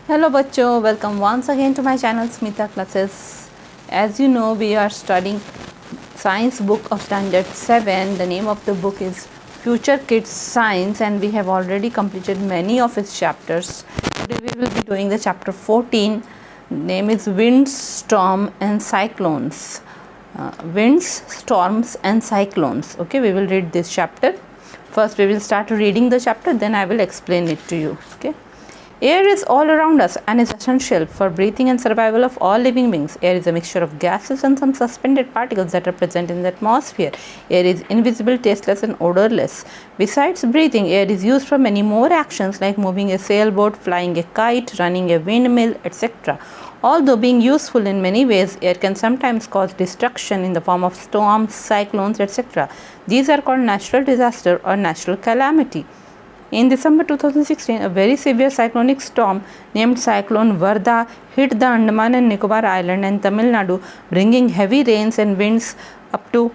Hello बच्चों, welcome once again to my channel Smita Classes. As you know, we are studying science book of standard 7. The name of the book is Future Kids Science and we have already completed many of its chapters. Today we will be doing the chapter 14. Name is Winds, Storm and Cyclones. Winds, Storms and Cyclones. Okay, we will read this chapter. First we will start reading the chapter, then I will explain it to you. Okay. Air is all around us and is essential for breathing and survival of all living beings. Air is a mixture of gases and some suspended particles that are present in the atmosphere. Air is invisible, tasteless and odorless. Besides breathing, air is used for many more actions like moving a sailboat, flying a kite, running a windmill, etc. Although being useful in many ways, air can sometimes cause destruction in the form of storms, cyclones, etc. These are called natural disaster or natural calamity. In December 2016, a very severe cyclonic storm named Cyclone Varda hit the Andaman and Nicobar Island and Tamil Nadu, bringing heavy rains and winds up to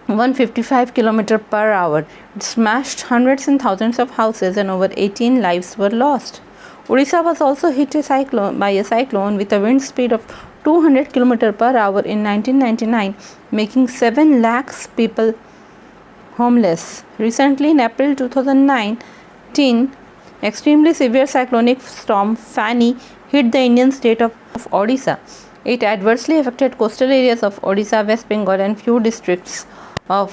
155 km per hour. It smashed hundreds and thousands of houses and over 18 lives were lost. Odisha was also hit by a cyclone with a wind speed of 200 km per hour in 1999, making 7 lakhs people homeless. Recently, in April 2019, extremely severe cyclonic storm Fani hit the Indian state of Odisha. It adversely affected coastal areas of Odisha, West Bengal and few districts of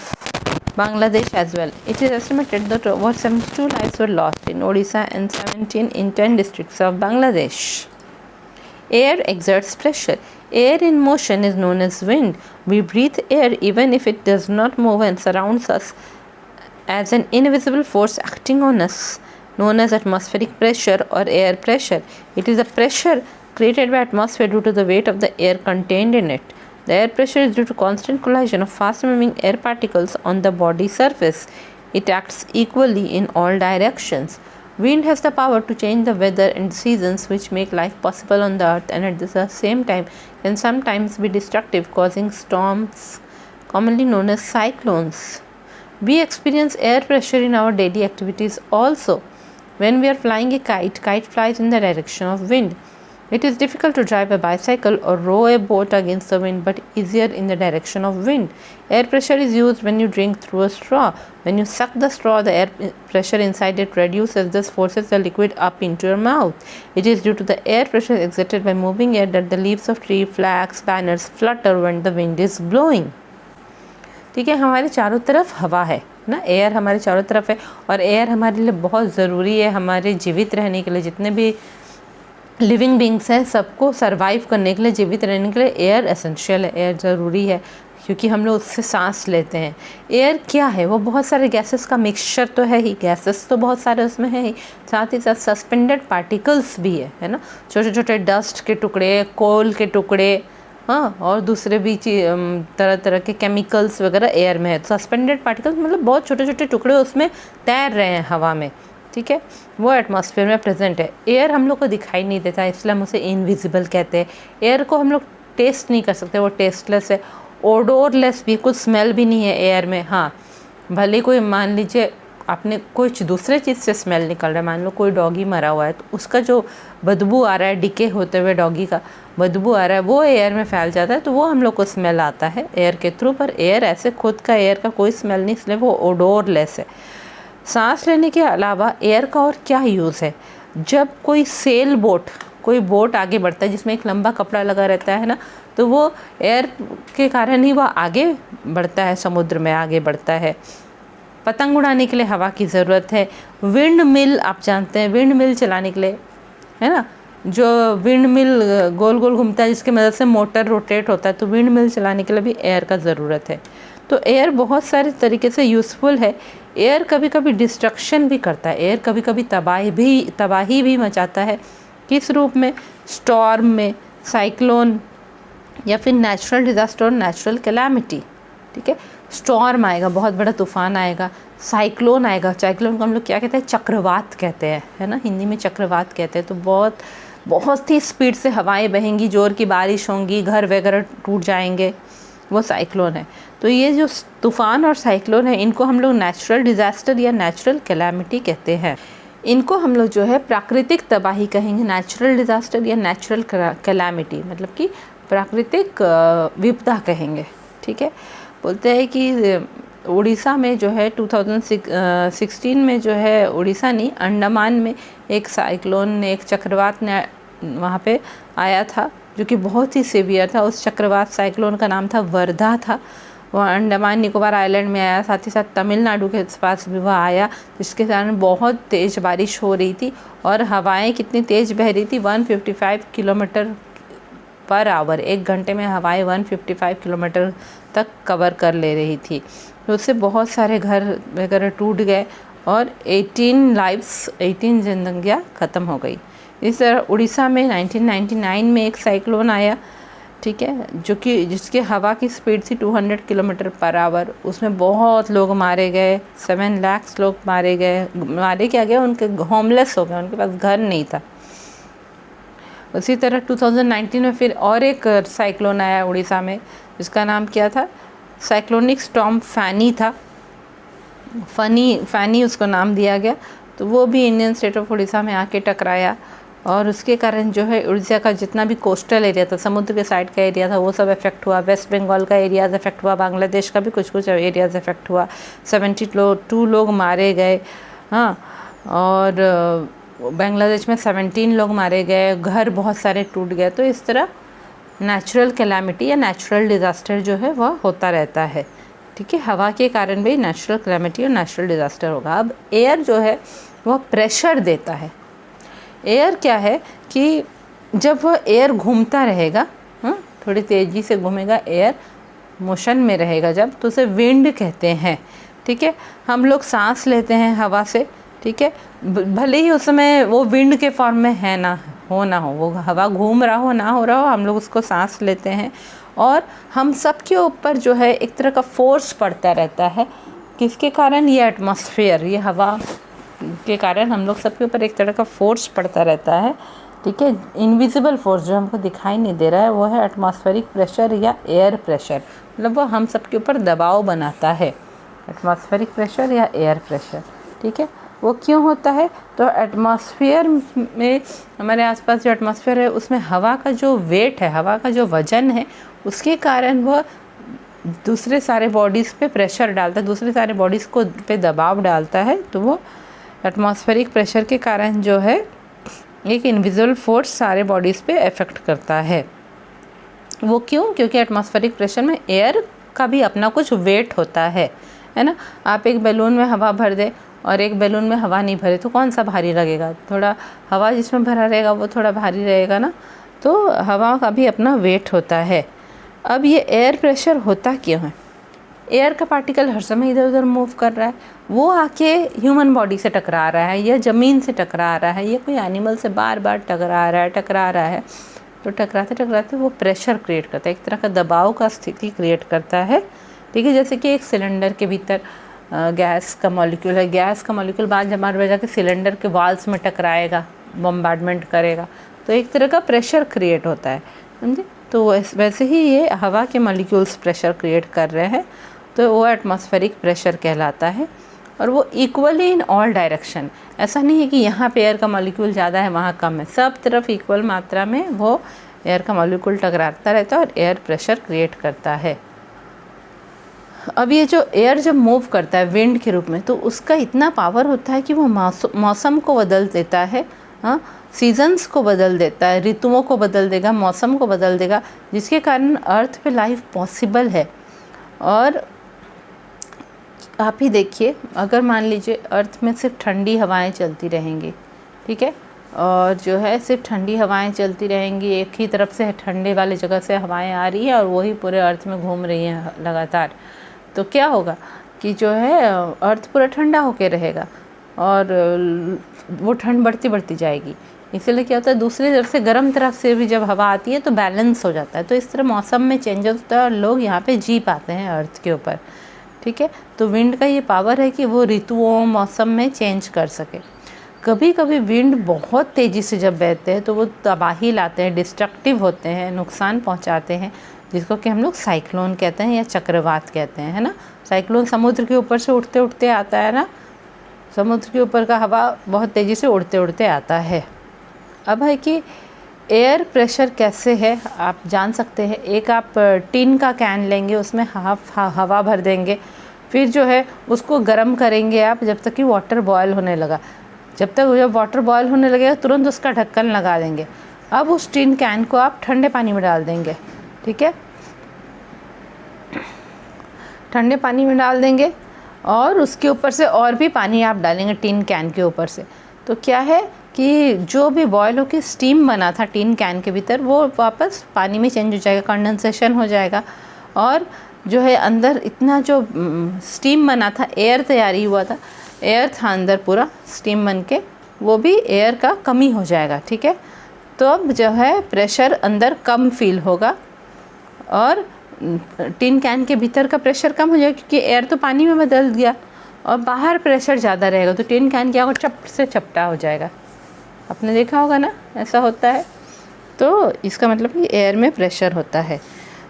Bangladesh as well. It is estimated that over 72 lives were lost in Odisha and 17 in 10 districts of Bangladesh. Air exerts pressure. Air in motion is known as wind. We breathe air even if it does not move and surrounds us as an invisible force acting on us, known as atmospheric pressure or air pressure. It is a pressure created by atmosphere due to the weight of the air contained in it. The air pressure is due to constant collision of fast-moving air particles on the body surface. It acts equally in all directions. Wind has the power to change the weather and seasons which make life possible on the earth and at the same time can sometimes be destructive, causing storms commonly known as cyclones. We experience air pressure in our daily activities also. When we are flying a kite flies in the direction of wind. It is difficult to drive a bicycle or row a boat against the wind but easier in the direction of wind. Air pressure is used when you drink through a straw. When you suck the straw, the air pressure inside it reduces, thus forces the liquid up into your mouth. It is due to the air pressure exerted by moving air that the leaves of tree, flags, banners flutter when the wind is blowing. ठीक है, हमारे चारों तरफ हवा है ना, air हमारे चारों तरफ है और एयर हमारे लिए बहुत ज़रूरी है हमारे जीवित रहने के लिए. जितने भी लिविंग बींग्स हैं सबको सरवाइव करने के लिए, जीवित रहने के लिए एयर एसेंशियल है, एयर ज़रूरी है क्योंकि हम लोग उससे सांस लेते हैं. एयर क्या है? वो बहुत सारे गैसेस का मिक्सचर तो है ही, गैसेस तो बहुत सारे उसमें है ही, साथ ही साथ सस्पेंडेड पार्टिकल्स भी है ना, छोटे छोटे डस्ट के टुकड़े, कोल के टुकड़े, हाँ, और दूसरे भी तरह तरह के केमिकल्स वगैरह एयर में है. सस्पेंडेड पार्टिकल्स मतलब बहुत छोटे छोटे टुकड़े उसमें तैर रहे हैं हवा में, ठीक है, वो एटमॉस्फेयर में प्रेजेंट है. एयर हम लोग को दिखाई नहीं देता इसलिए हम उसे इनविजिबल कहते हैं. एयर को हम लोग टेस्ट नहीं कर सकते, वो टेस्टलेस है. ओडोरलेस भी, कुछ स्मेल भी नहीं है एयर में. हाँ, भले कोई मान लीजिए आपने कुछ दूसरे चीज़ से स्मेल निकल रहा है, मान लो कोई डॉगी मरा हुआ है तो उसका जो बदबू आ रहा है, डिके होते हुए डॉगी का बदबू आ रहा है, वो एयर में फैल जाता है तो वो हम लोग को स्मेल आता है एयर के थ्रू. पर एयर ऐसे खुद का एयर का कोई स्मेल नहीं, इसलिए वो ओडोरलेस है. सांस लेने के अलावा एयर का और क्या यूज़ है? जब कोई सेल बोट, कोई बोट आगे बढ़ता है जिसमें एक लंबा कपड़ा लगा रहता है ना, तो वो एयर के कारण ही वह आगे बढ़ता है, समुद्र में आगे बढ़ता है. पतंग उड़ाने के लिए हवा की ज़रूरत है. विंड मिल आप जानते हैं, विंड मिल चलाने के लिए, है ना, जो विंड मिल गोल गोल घूमता है जिसकी मदद से मोटर रोटेट होता है, तो विंड मिल चलाने के लिए भी एयर का ज़रूरत है. तो एयर बहुत सारे तरीके से यूज़फुल है. एयर कभी कभी डिस्ट्रक्शन भी करता है, एयर कभी कभी तबाही भी मचाता है. किस रूप में? स्टॉर्म में, साइक्लोन या फिर नेचुरल डिज़ास्टर और नेचुरल कैलामिटी. ठीक है, स्टॉर्म आएगा, बहुत बड़ा तूफान आएगा. साइक्लोन आएगा, साइक्लोन को हम लोग क्या कहते हैं? चक्रवात कहते हैं, है ना, हिंदी में चक्रवात कहते हैं. तो बहुत ही स्पीड से हवाएं बहेंगी, जोर की बारिश होंगी, घर वगैरह टूट जाएंगे, वो साइक्लोन है. तो ये जो तूफ़ान और साइक्लोन है इनको हम लोग नेचुरल डिज़ास्टर या नेचुरल कैलामिटी कहते हैं. इनको हम लोग जो है प्राकृतिक तबाही कहेंगे, नेचुरल डिज़ास्टर या नेचुरल कैलामिटी, मतलब कि प्राकृतिक विपदा कहेंगे। ठीक है, बोलते हैं कि उड़ीसा में जो है 2016 में जो है, उड़ीसा नहीं, अंडमान में एक साइक्लोन ने, एक चक्रवात ने वहाँ पे आया था जो कि बहुत ही सीवियर था। उस चक्रवात साइक्लोन का नाम था वर्धा था। वह अंडमान निकोबार आइलैंड में आया, साथ ही साथ तमिलनाडु के पास भी वह आया, जिसके कारण बहुत तेज़ बारिश हो रही थी और हवाएं कितनी तेज़ बह रही थी, 155 किलोमीटर पर आवर, 1 घंटे में हवाएं 155 किलोमीटर तक कवर कर ले रही थी। तो उससे बहुत सारे घर वगैरह टूट गए और 18 जिंदगियाँ ख़त्म हो गई। इस तरह उड़ीसा में 1999 में एक साइक्लोन आया, ठीक है, जो कि जिसकी हवा की स्पीड थी 200 किलोमीटर पर आवर। उसमें बहुत लोग मारे गए, 7 लाख लोग मारे गए। मारे क्या गए, उनके होमलेस हो गए, उनके पास घर नहीं था। उसी तरह 2019 में फिर और एक साइक्लोन आया उड़ीसा में, जिसका नाम क्या था, साइक्लोनिक स्टॉर्म फैनी था। फैनी उसको नाम दिया गया। तो वो भी इंडियन स्टेट ऑफ उड़ीसा में आके टकराया और उसके कारण जो है उड़ीसा का जितना भी कोस्टल एरिया था, समुद्र के साइड का एरिया था, वो सब इफेक्ट हुआ। वेस्ट बंगाल का एरियाज़ इफेक्ट हुआ, बांग्लादेश का भी कुछ कुछ एरियाज़ इफेक्ट हुआ। 72 लोग मारे गए, हाँ, और बांग्लादेश में 17 लोग मारे गए, घर बहुत सारे टूट गए। तो इस तरह नेचुरल कैलामिटी या नेचुरल डिज़ास्टर जो है वह होता रहता है। ठीक है, हवा के कारण भी नेचुरल कैलामिटी और नेचुरल डिज़ास्टर होगा। अब एयर जो है वह प्रेशर देता है। एयर क्या है कि जब वह एयर घूमता रहेगा, थोड़ी तेज़ी से घूमेगा, एयर मोशन में रहेगा जब, तो उसे विंड कहते हैं। ठीक है, हम लोग सांस लेते हैं हवा से, ठीक है, भले ही उस समय वो विंड के फॉर्म में है ना हो, वो हवा घूम रहा हो ना हो रहा हो, हम लोग उसको सांस लेते हैं। और हम सब के ऊपर जो है एक तरह का फोर्स पड़ता रहता है, किसके कारण, ये एटमॉस्फेयर, ये हवा के कारण हम लोग सबके ऊपर एक तरह का फोर्स पड़ता रहता है। ठीक है, इनविजिबल फोर्स जो हमको दिखाई नहीं दे रहा है, वो है एटमॉस्फेरिक प्रेशर या एयर प्रेशर, मतलब वो हम सबके ऊपर दबाव बनाता है, एटमॉस्फेरिक प्रेशर या एयर प्रेशर। ठीक है, वो क्यों होता है, तो एटमॉस्फेयर में, हमारे आसपास जो एटमॉस्फेयर है उसमें हवा का जो वेट है, हवा का जो वजन है, उसके कारण वह दूसरे सारे बॉडीज़ पे प्रेशर डालता है, दूसरे सारे बॉडीज़ को पे दबाव डालता है। तो वो एटमॉस्फेरिक प्रेशर के कारण जो है एक इनविजिबल फोर्स सारे बॉडीज़ पे इफ़ेक्ट करता है। वो क्यों, क्योंकि एटमॉस्फेरिक प्रेशर में एयर का भी अपना कुछ वेट होता है ना। आप एक बैलून में हवा भर दे और एक बैलून में हवा नहीं भरे तो कौन सा भारी लगेगा, थोड़ा हवा जिसमें भरा रहेगा वो थोड़ा भारी रहेगा ना। तो हवा का भी अपना वेट होता है। अब ये एयर प्रेशर होता क्यों है, एयर का पार्टिकल हर समय इधर उधर मूव कर रहा है, वो आके ह्यूमन बॉडी से टकरा रहा है या ज़मीन से टकरा रहा है या कोई एनिमल से बार बार टकरा रहा है। तो टकराते टकराते वो प्रेशर क्रिएट करता है, एक तरह का दबाव का स्थिति क्रिएट करता है। ठीक है, जैसे कि एक सिलेंडर के भीतर गैस का मॉलिक्यूल है, गैस का मॉलिक्यूल बाद जब बजा के सिलेंडर के वाल्स में टकराएगा, बम्बार्डमेंट करेगा, तो एक तरह का प्रेशर क्रिएट होता है, समझे। तो वैसे ही ये हवा के मॉलिक्यूल्स प्रेशर क्रिएट कर रहे हैं, तो वो एटमॉस्फेरिक प्रेशर कहलाता है। और वो इक्वली इन ऑल डायरेक्शन, ऐसा नहीं है कि यहाँ पे एयर का मॉलिक्यूल ज़्यादा है वहाँ कम है, सब तरफ इक्वल मात्रा में वो एयर का मॉलिक्यूल टकराता रहता है और एयर प्रेशर क्रिएट करता है। अब ये जो एयर जब मूव करता है विंड के रूप में, तो उसका इतना पावर होता है कि वो मौसम को बदल देता है, हाँ, सीजन्स को बदल देता है, ऋतुओं को बदल देगा, मौसम को बदल देगा, जिसके कारण अर्थ पे लाइफ पॉसिबल है। और आप ही देखिए, अगर मान लीजिए अर्थ में सिर्फ ठंडी हवाएं चलती रहेंगी, ठीक है, और जो है सिर्फ ठंडी हवाएं चलती रहेंगी, एक ही तरफ से ठंडे वाली जगह से हवाएं आ रही है और वही पूरे अर्थ में घूम रही हैं लगातार, तो क्या होगा कि जो है अर्थ पूरा ठंडा होके रहेगा और वो ठंड बढ़ती बढ़ती जाएगी। इसीलिए क्या होता है, दूसरी तरफ से गर्म तरफ से भी जब हवा आती है तो बैलेंस हो जाता है। तो इस तरह मौसम में चेंजेस होता है और लोग यहाँ पे जी पाते हैं अर्थ के ऊपर। ठीक है, तो विंड का ये पावर है कि वो ऋतुओं मौसम में चेंज कर सके। कभी कभी विंड बहुत तेज़ी से जब बहते हैं तो वो तबाही लाते हैं, डिस्ट्रक्टिव होते हैं, नुकसान पहुंचाते हैं, जिसको कि हम लोग साइक्लोन कहते हैं या चक्रवात कहते हैं, है ना। साइक्लोन समुद्र के ऊपर से उठते उठते आता है ना, समुद्र के ऊपर का हवा बहुत तेज़ी से उड़ते उड़ते आता है। अब है कि एयर प्रेशर कैसे है आप जान सकते हैं। एक आप टिन का कैन लेंगे, उसमें हाफ हवा भर देंगे, फिर जो है उसको गर्म करेंगे आप जब तक कि वाटर बॉयल होने लगा। जब वाटर बॉयल होने लगेगा तुरंत उसका ढक्कन लगा देंगे। अब उस टिन कैन को आप ठंडे पानी में डाल देंगे, ठीक है, ठंडे पानी में डाल देंगे और उसके ऊपर से और भी पानी आप डालेंगे टिन कैन के ऊपर से। तो क्या है कि जो भी बॉयल होकर स्टीम बना था टिन कैन के भीतर वो वापस पानी में चेंज हो जाएगा, कंडेंसेशन हो जाएगा और जो है अंदर इतना जो स्टीम बना था, एयर तैयारी हुआ था, एयर था अंदर पूरा स्टीम बन के, वो भी एयर का कमी हो जाएगा, ठीक है। तो अब जो है प्रेशर अंदर कम फील होगा और टिन कैन के भीतर का प्रेशर कम हो जाएगा क्योंकि एयर तो पानी में बदल गया और बाहर प्रेशर ज़्यादा रहेगा तो टिन कैन क्या होगा, चप से चपटा हो जाएगा। आपने देखा होगा ना, ऐसा होता है। तो इसका मतलब कि एयर में प्रेशर होता है।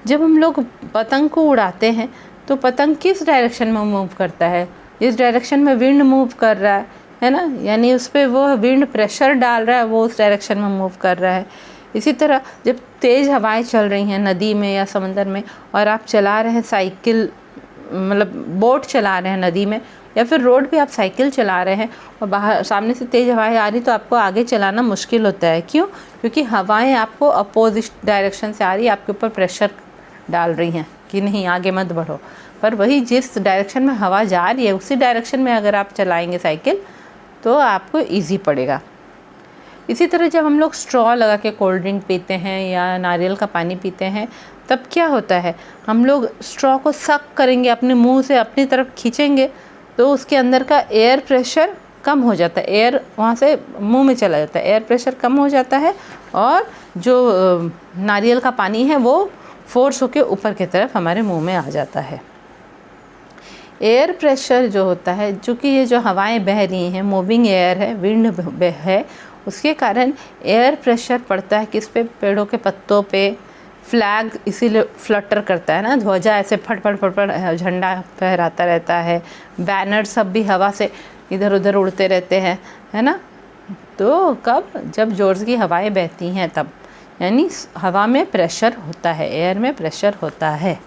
जब हम लोग पतंग को उड़ाते हैं तो पतंग किस डायरेक्शन में मूव करता है, जिस डायरेक्शन में विंड मूव कर रहा है ना, यानी उस पर वो विंड प्रेशर डाल रहा है, वो उस डायरेक्शन में मूव कर रहा है। इसी तरह जब तेज़ हवाएं चल रही हैं नदी में या समंदर में और आप चला रहे हैं साइकिल, मतलब बोट चला रहे हैं नदी में या फिर रोड पे आप साइकिल चला रहे हैं और बाहर सामने से तेज़ हवाएं आ रही तो आपको आगे चलाना मुश्किल होता है। क्यों? क्योंकि हवाएं आपको अपोजिट डायरेक्शन से आ रही है, आपके ऊपर प्रेशर डाल रही हैं कि नहीं आगे मत बढ़ो। पर वही जिस डायरेक्शन में हवा जा रही है उसी डायरेक्शन में अगर आप चलाएंगे साइकिल तो आपको ईजी पड़ेगा। इसी तरह जब हम लोग स्ट्रॉ लगा के कोल्ड ड्रिंक पीते हैं या नारियल का पानी पीते हैं तब क्या होता है, हम लोग स्ट्रॉ को सक करेंगे, अपने मुंह से अपनी तरफ खींचेंगे तो उसके अंदर का एयर प्रेशर कम हो जाता है, एयर वहाँ से मुंह में चला जाता है, एयर प्रेशर कम हो जाता है और जो नारियल का पानी है वो फोर्स होके ऊपर की तरफ हमारे मुंह में आ जाता है। एयर प्रेशर जो होता है, चूँकि ये जो हवाएं बह रही हैं, मूविंग एयर है, विंड है, उसके कारण एयर प्रेशर पड़ता है किस पे, पेड़ों के पत्तों पे। फ्लैग इसीलिए फ्लटर करता है ना, ध्वजा ऐसे फट फट फट फट झंडा फहराता रहता है, बैनर सब भी हवा से इधर उधर उड़ते रहते हैं, है ना। तो कब, जब जोर की हवाएं बहती हैं तब, यानी हवा में प्रेशर होता है, एयर में प्रेशर होता है।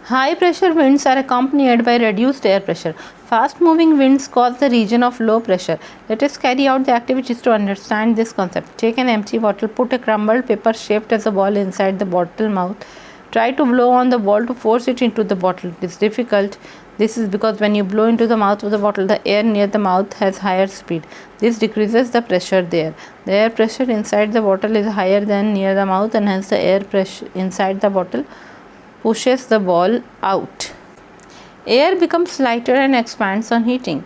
High pressure winds are accompanied by reduced air pressure. Fast moving winds cause the region of low pressure. Let us carry out the activities to understand this concept. Take an empty bottle, put a crumbled paper shaped as a ball inside the bottle mouth. Try to blow on the ball to force it into the bottle. It is difficult. This is because when you blow into the mouth of the bottle, the air near the mouth has higher speed. This decreases the pressure there. The air pressure inside the bottle is higher than near the mouth and hence the air pressure inside the bottle pushes the ball out. Air becomes lighter and expands on heating.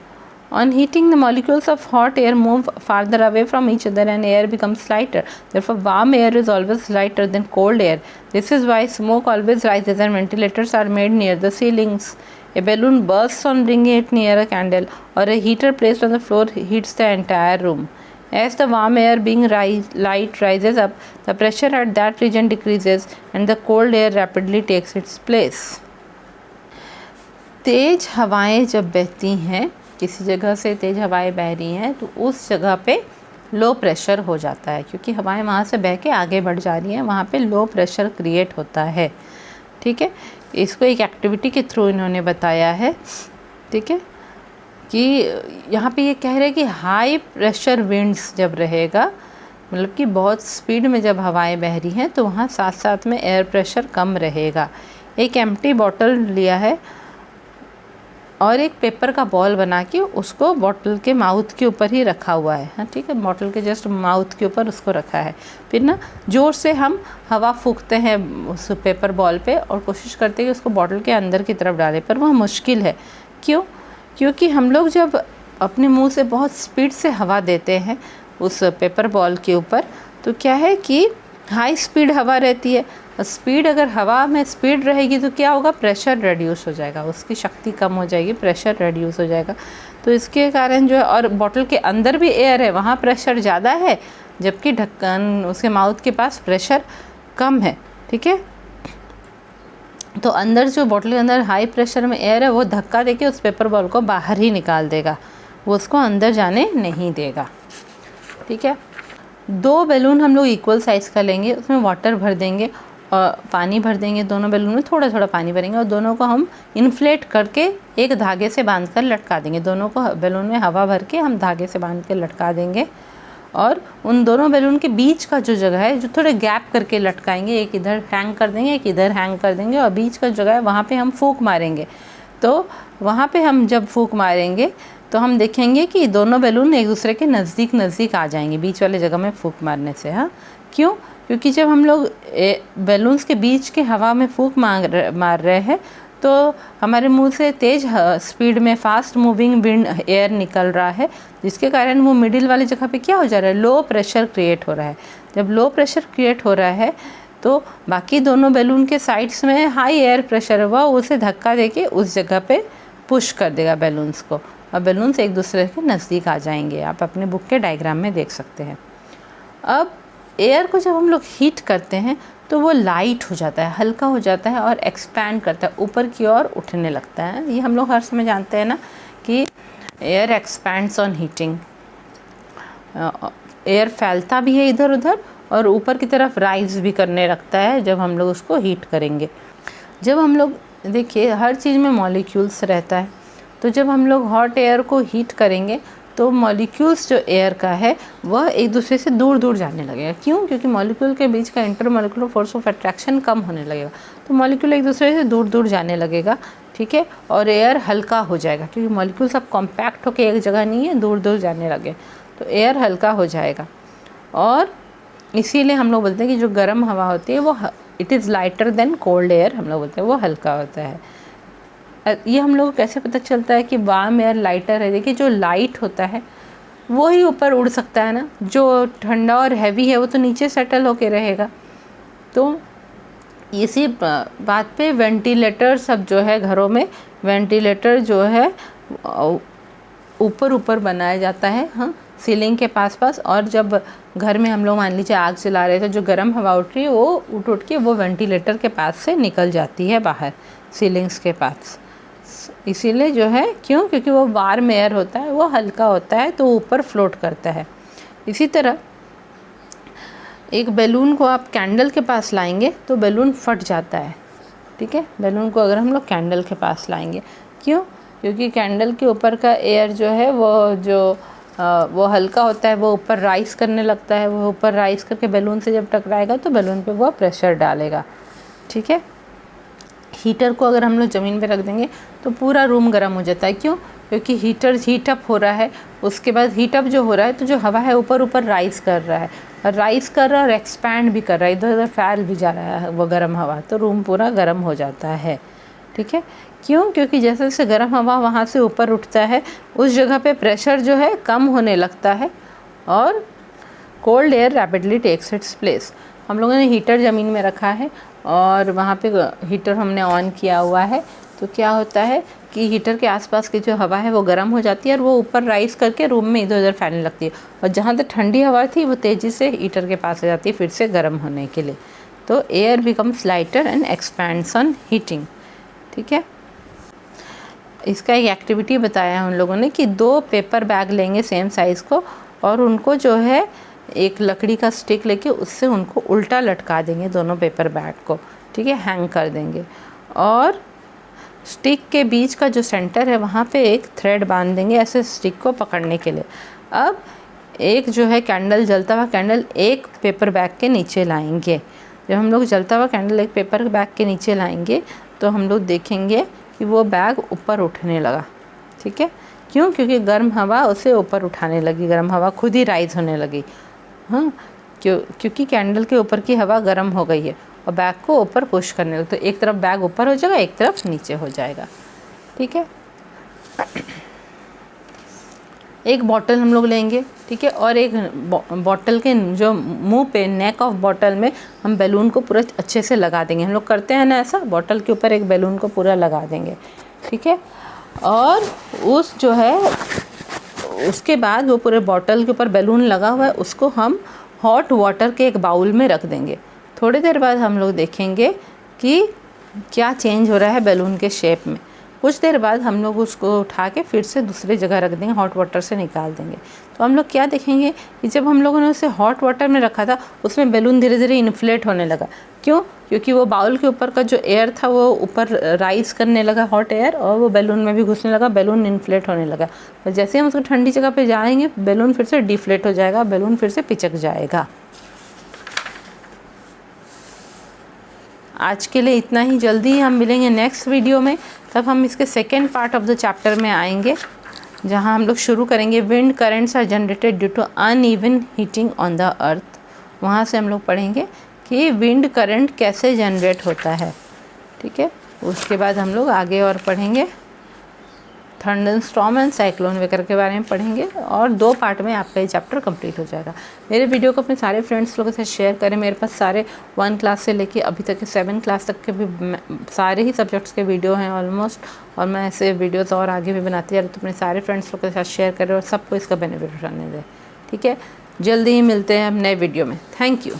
On heating, the molecules of hot air move farther away from each other and air becomes lighter. Therefore, warm air is always lighter than cold air. This is why smoke always rises and ventilators are made near the ceilings. A balloon bursts on bringing it near a candle, or a heater placed on the floor heats the entire room. As the warm air being light rises up, the pressure at that region decreases and the cold air rapidly takes its place. तेज हवाएं जब बहती हैं, किसी जगह से तेज हवाएं बह रही हैं तो उस जगह पे लो प्रेशर हो जाता है, क्योंकि हवाएं वहाँ से बह के आगे बढ़ जा रही हैं, वहाँ पे लो प्रेशर क्रिएट होता है। ठीक है, इसको एक एक्टिविटी के थ्रू इन्होंने बताया है। ठीक है, कि यहाँ पे ये कह रहे हैं कि हाई प्रेशर विंड्स जब रहेगा, मतलब कि बहुत स्पीड में जब हवाएं बह रही हैं तो वहाँ साथ साथ में एयर प्रेशर कम रहेगा। एक एम्प्टी बॉटल लिया है और एक पेपर का बॉल बना के उसको बॉटल के माउथ के ऊपर ही रखा हुआ है। हाँ ठीक है, बॉटल के जस्ट माउथ के ऊपर उसको रखा है। फिर ना ज़ोर से हम हवा फूंकते हैं उस पेपर बॉल पे और कोशिश करते हैं कि उसको बॉटल के अंदर की तरफ डालें, पर वह मुश्किल है। क्यों? क्योंकि हम लोग जब अपने मुंह से बहुत स्पीड से हवा देते हैं उस पेपर बॉल के ऊपर तो क्या है कि हाई स्पीड हवा रहती है। स्पीड, अगर हवा में स्पीड रहेगी तो क्या होगा, प्रेशर रिड्यूस हो जाएगा, उसकी शक्ति कम हो जाएगी, प्रेशर रिड्यूस हो जाएगा। तो इसके कारण जो है, और बॉटल के अंदर भी एयर है, वहाँ प्रेशर ज़्यादा है, जबकि ढक्कन उसके माउथ के पास प्रेशर कम है। ठीक है, तो अंदर जो बॉटल के अंदर हाई प्रेशर में एयर है वो धक्का देके उस पेपर बॉल को बाहर ही निकाल देगा, वो उसको अंदर जाने नहीं देगा। ठीक है, 2 बैलून हम लोग इक्वल साइज़ का लेंगे, उसमें वाटर भर देंगे और पानी भर देंगे, दोनों बैलून में थोड़ा थोड़ा पानी भरेंगे और दोनों को हम इन्फ्लेट करके एक धागे से बांध कर लटका देंगे। दोनों को बैलून में हवा भर के हम धागे से बांध के लटका देंगे और उन दोनों बैलून के बीच का जो जगह है जो थोड़े गैप करके लटकाएंगे, एक इधर हैंग कर देंगे, एक इधर हैंग कर देंगे और बीच का जगह है वहाँ पे हम फूंक मारेंगे। तो वहाँ पे हम जब फूंक मारेंगे तो हम देखेंगे कि दोनों बैलून एक दूसरे के नज़दीक आ जाएंगे बीच वाले जगह में फूंक मारने से। हाँ, क्यों? क्योंकि जब हम लोग बैलून्स के बीच के हवा में फूंक मार रहे हैं तो हमारे मुंह से तेज़ स्पीड में फास्ट मूविंग विंड एयर निकल रहा है, जिसके कारण वो मिडिल वाली जगह पे क्या हो जा रहा है, लो प्रेशर क्रिएट हो रहा है। जब लो प्रेशर क्रिएट हो रहा है तो बाकी दोनों बैलून के साइड्स में हाई एयर प्रेशर हुआ, उसे धक्का देके उस जगह पे पुश कर देगा बैलून्स को और बैलून्स एक दूसरे के नज़दीक आ जाएंगे। आप अपने बुक के डायग्राम में देख सकते हैं। अब एयर को जब हम लोग हीट करते हैं तो वो लाइट हो जाता है, हल्का हो जाता है और एक्सपैंड करता है, ऊपर की ओर उठने लगता है। ये हम लोग हर समय जानते हैं ना कि air expands on heating. Air फैलता भी है इधर उधर और ऊपर की तरफ राइज भी करने लगता है जब हम लोग उसको हीट करेंगे। जब हम लोग देखिए हर चीज़ में मॉलिक्यूल्स रहता है, तो जब हम लोग हॉट एयर को हीट करेंगे तो मॉलिक्यूल्स जो एयर का है वह एक दूसरे से दूर दूर जाने लगेगा। क्यों? क्योंकि मॉलिक्यूल के बीच का इंटरमॉलिक्यूलर फोर्स ऑफ अट्रैक्शन कम होने लगेगा, तो मॉलिक्यूल एक दूसरे से दूर दूर जाने लगेगा। ठीक है, और एयर हल्का हो जाएगा क्योंकि मॉलिक्यूल सब कॉम्पैक्ट होकर एक जगह नहीं है, दूर दूर जाने लगे, तो एयर हल्का हो जाएगा। और इसीलिए हम लोग बोलते हैं कि जो गर्म हवा होती है वो it is lighter than cold air, हम लोग बोलते हैं वो हल्का होता है। ये हम लोग को कैसे पता चलता है कि वार्म एयर लाइटर है? देखिए जो लाइट होता है वो ही ऊपर उड़ सकता है ना, जो ठंडा और हैवी है वो तो नीचे सेटल होके रहेगा। तो इसी बात पे वेंटिलेटर सब जो है घरों में, वेंटिलेटर जो है ऊपर ऊपर बनाया जाता है, हाँ, सीलिंग के पास पास। और जब घर में हम लोग मान लीजिए आग जला रहे हैं तो जो गर्म हवा उठ रही है वो उठ के वो वेंटिलेटर के पास से निकल जाती है बाहर सीलिंग्स के पास। इसीलिए जो है, क्यों? क्योंकि वो वार्म एयर होता है, वो हल्का होता है तो ऊपर फ्लोट करता है। इसी तरह एक बैलून को आप कैंडल के पास लाएंगे तो बैलून फट जाता है। ठीक है, बैलून को अगर हम लोग कैंडल के पास लाएंगे, क्यों? क्योंकि कैंडल के ऊपर का एयर जो है वो हल्का होता है, वो ऊपर राइज करने लगता है, वो ऊपर राइज करके बैलून से जब टकराएगा तो बैलून पे वो प्रेशर डालेगा। ठीक है, हीटर को अगर हम लोग ज़मीन पे रख देंगे तो पूरा रूम गर्म हो जाता है। क्यों? क्योंकि हीटर हीटअप हो रहा है, उसके बाद हीटअप जो हो रहा है तो जो हवा है ऊपर ऊपर राइज कर रहा है, और राइज कर रहा है और एक्सपैंड भी कर रहा है, इधर उधर फैल भी जा रहा है वो गर्म हवा, तो रूम पूरा गर्म हो जाता है। ठीक है, क्यों? क्योंकि जैसे जैसे गर्म हवा वहाँ से ऊपर उठता है उस जगह पे प्रेशर जो है कम होने लगता है और cold air rapidly takes its place. हम लोगों ने हीटर ज़मीन में रखा है और वहाँ पे हीटर हमने ऑन किया हुआ है, तो क्या होता है कि हीटर के आसपास की जो हवा है वो गर्म हो जाती है और वो ऊपर राइज करके रूम में इधर उधर फैलने लगती है, और जहाँ तक ठंडी हवा थी वो तेज़ी से हीटर के पास आ जाती है फिर से गर्म होने के लिए। तो air becomes lighter and expands on heating. ठीक है, इसका एक एक्टिविटी बताया है उन लोगों ने कि 2 पेपर बैग लेंगे सेम साइज़ को और उनको जो है एक लकड़ी का स्टिक लेके उससे उनको उल्टा लटका देंगे दोनों पेपर बैग को। ठीक है, हैंग कर देंगे और स्टिक के बीच का जो सेंटर है वहाँ पे एक थ्रेड बांध देंगे ऐसे स्टिक को पकड़ने के लिए। अब एक जो है कैंडल, जलता हुआ कैंडल एक पेपर बैग के नीचे लाएंगे। जब हम लोग जलता हुआ कैंडल एक पेपर बैग के नीचे लाएंगे तो हम लोग देखेंगे कि वो बैग ऊपर उठने लगा। ठीक है, क्यों? क्योंकि गर्म हवा उसे ऊपर उठाने लगी, गर्म हवा खुद ही राइज होने लगी। हाँ, क्योंकि कैंडल के ऊपर की हवा गर्म हो गई है और बैग को ऊपर पुश करने लगे, तो एक तरफ बैग ऊपर हो जाएगा, एक तरफ नीचे हो जाएगा। ठीक है, एक बॉटल हम लोग लेंगे। ठीक है, और एक बॉटल के जो मुंह पे नेक ऑफ बॉटल में हम बैलून को पूरा अच्छे से लगा देंगे। हम लोग करते हैं ना ऐसा, बॉटल के ऊपर एक बैलून को पूरा लगा देंगे। ठीक है, और उस जो है उसके बाद वो पूरे बॉटल के ऊपर बैलून लगा हुआ है उसको हम हॉट वाटर के एक बाउल में रख देंगे। थोड़ी देर बाद हम लोग देखेंगे कि क्या चेंज हो रहा है बैलून के शेप में। कुछ देर बाद हम लोग उसको उठा के फिर से दूसरी जगह रख देंगे, हॉट वाटर से निकाल देंगे। तो हम लोग क्या देखेंगे कि जब हम लोगों ने उसे हॉट वाटर में रखा था उसमें बैलून धीरे धीरे इन्फ्लेट होने लगा। क्यों? क्योंकि वो बाउल के ऊपर का जो एयर था वो ऊपर राइज करने लगा, हॉट एयर, और वो बैलून में भी घुसने लगा, बैलून इन्फ्लेट होने लगा। तो जैसे हम उसको ठंडी जगह पे जाएंगे बैलून फिर से डिफ्लेट हो जाएगा, बैलून फिर से पिचक जाएगा। आज के लिए इतना ही। जल्दी ही हम मिलेंगे नेक्स्ट वीडियो में, तब हम इसके second part of the chapter में आएंगे, जहां हम लोग शुरू करेंगे wind currents are generated due to uneven heating on the earth. वहाँ से हम लोग पढ़ेंगे कि विंड करंट कैसे जनरेट होता है। ठीक है, उसके बाद हम लोग आगे और पढ़ेंगे, थंडर स्टॉर्म एंड साइक्लोन वगैरह के बारे में पढ़ेंगे, और 2 पार्ट में आपका ये चैप्टर कंप्लीट हो जाएगा। मेरे वीडियो को अपने सारे फ्रेंड्स लोगों के साथ शेयर करें। मेरे पास सारे 1 क्लास से लेके अभी तक के 7 क्लास तक के भी सारे ही सब्जेक्ट्स के वीडियो हैं ऑलमोस्ट, और मैं ऐसे वीडियोस और आगे भी बनाती जा रही हूँ। तो अपने सारे फ्रेंड्स लोगों के साथ शेयर करें और सबको इसका बेनिफिट उठाने दें। ठीक है, जल्दी ही मिलते हैं हम नए वीडियो में। Thank you.